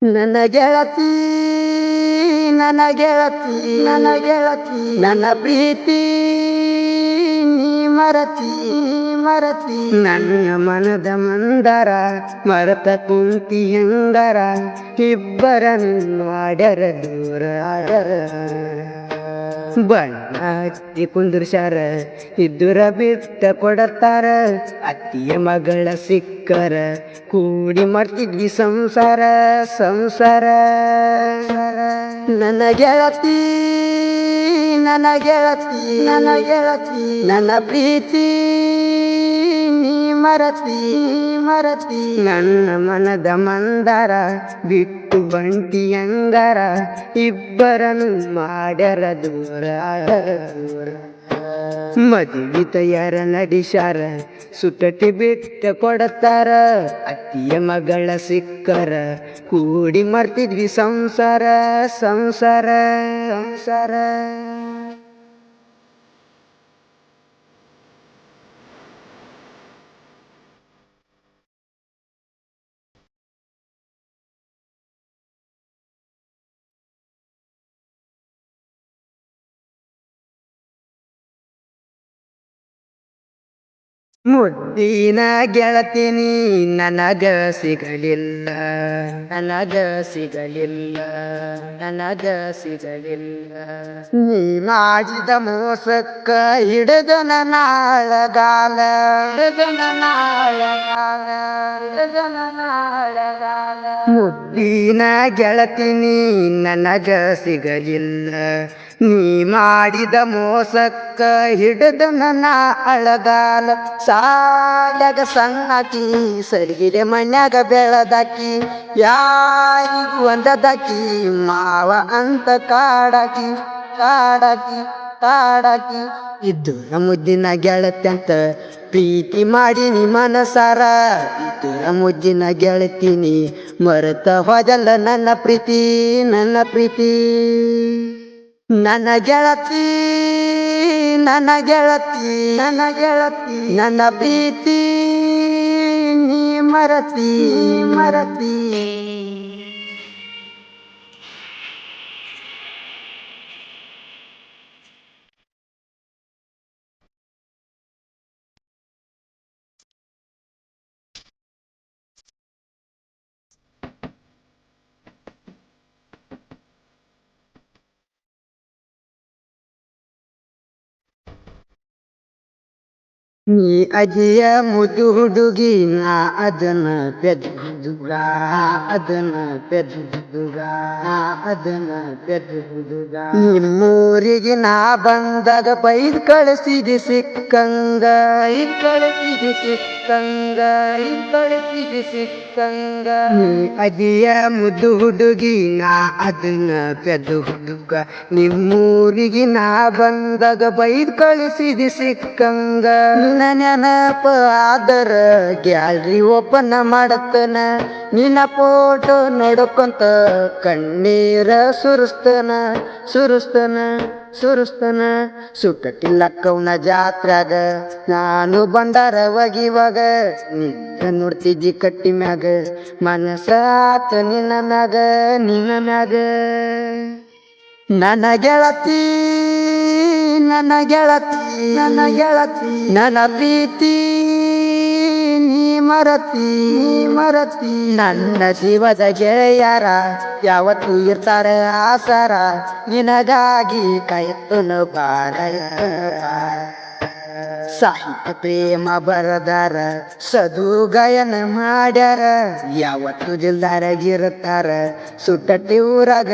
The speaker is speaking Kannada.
ನನ್ನ ಗೆಳತಿ ನನ್ನ ಗೆಳತಿ ನನ್ನ ಗೆಳತಿ ನನ್ನ ಪ್ರೀತಿ ನೀ ಮರತಿ ನನ್ನ ಮನದ ಮಂದರ ಮರತ ಕುಂತಿ ಹೆಂಗರ ಇಬ್ಬರನ್ನು ಮಾಡ್ಯಾರ ದೂರ ಬಣ್ಣ ಹಚ್ಚಿ ಕುಂದ್ರಸ್ಯಾರ ಇದ್ದುರ ಬಿಟ್ಟ ಕೊಡತಾರ ಅತ್ತಿಯ ಮಗಳ ಸಿಕ್ಕರ ಕೂಡಿ ಮಾಡ್ತಿದ್ವಿ ಸಂಸಾರ ನನ್ನ ಗೆಳತಿ ನನ್ನ ಗೆಳತಿ ನನ್ನ ಗೆಳತಿ ನನ್ನ ಪ್ರೀತಿ ನೀ ಮರತಿ ನನ್ನ ಮನದ ಮಂದಾರ ಬಿಟ್ಟು ಬಂಟಿ ಅಂಗಾರ ಇಬ್ಬರನ್ನು ಮಾಡ್ಯಾರ ದೂರ ಮದುವೆ ತಯಾರ ನಡೆಸ್ಯಾರ ಸುಟ್ಟಟಿ ಬಿಟ್ಟ ಕೊಡತಾರ ಅತ್ತಿಯ ಮಗಳ ಸಿಕ್ಕರ ಕೂಡಿ ಮಾಡ್ತಿದ್ವಿ ಸಂಸಾರ ಮುದ್ದಿನ ಗೆಳತಿನಿ ನನಗ ಸಿಗಲಿಲ್ಲ ನೀ ಮಾಡಿದ ಮೋಸಕ್ಕ ಹಿಡಿದ ನಾಳಗಾಲ ಮುದ್ದಿನ ಗೆಳತಿನಿ ನನಗ ಸಿಗಲಿಲ್ಲ ನೀ ಮಾಡಿದ ಮೋಸಕ್ಕ ಹಿಡಿದ ನನ್ನ ಅಳಗಾಲ ಸಾಲಾಗ ಸಣ್ಣಾಕಿ ಸರಿಗಿರೆ ಮನ್ಯಾಗ ಬೆಳದಾಕಿ ಯಾರಿಗೂ ಒಂದದಾಕಿ ಮಾವ ಅಂತ ಕಾಡಾಕಿ ಇದ್ದು ಮುದ್ದಿನ ಗೆಳತಿ ಅಂತ ಪ್ರೀತಿ ಮಾಡೀನಿ ಮನಸಾರ ಇದ್ದು ಮುದ್ದಿನ ಗೆಳತೀನಿ ಮರೆತ ಹೋದಲ್ಲ ನನ್ನ ಪ್ರೀತಿ ನನ್ನ ಗೆಳತಿ ನನ್ನ ಪ್ರೀತಿ ನೀ ಮರತಿ ನೀ ಅಜ್ಜಿಯ ಮುದ್ದು ಹುಡುಗಿ ನಾ ಅದನ್ನ ಪೆದ್ದ ಹುಡುಗ ನಿಮ್ಮೂರಿಗೆ ನಾ ಬಂದಾಗ ಬೈದ್ ಕಳಿಸಿದಿ ಸಿಕ್ಕಂಗ ನೀ ಅಜ್ಜಿಯ ಮುದ್ದು ಹುಡುಗಿ ನಾ ಅದನ್ನ ಪೆದ್ದ ಹುಡುಗ ನಿಮ್ಮೂರಿಗೆ ನಾ ಬಂದಾಗ ಬೈದ್ ಕಳಿಸಿದಿ ಸಿಕ್ಕಂಗ ನೆನಪ ಆದರ ಗ್ಯಾಲರಿ ಓಪನ್ ಮಾಡತನ ನಿನ್ನ ಫೋಟೋ ನೋಡ್ಕೊಂತ ಕಣ್ಣೀರ ಸುರಿಸ್ತನ ಸುಟ್ಟಟಿಲ್ಲಕ್ಕವನ ಜಾತ್ರಾಗ ನಾನು ಬಂಡಾರ ಒಗಿವಾಗ ನಿಂತ ನೋಡ್ತಿದ್ದಿ ಕಟ್ಟಿ ಮ್ಯಾಗ ಮನಸಾತ ನಿನ್ನ ಮ್ಯಾಗ ನನ್ನ ಗೆಳತಿ ನನ್ನ ಪ್ರೀತಿ ನೀ ಮರತಿ ನನ್ನ ಜೀವದ ಗೆಳೆಯರ ಯಾವತ್ತು ಇರ್ತಾರೆ ಆಸರ ನಿನಗಾಗಿ ಕಾಯುತ್ತನು ಬಾರ ಸಾಹಿತ್ಯ ಪ್ರೇಮ ಬರದಾರ ಸದು ಗಾಯನ ಮಾಡ್ಯಾರ ಯಾವತ್ತು ಜಿಲ್ದಾರಾಗಿರ್ತಾರ ಸುಟ್ಟಟ್ಟಿ ಊರಾಗ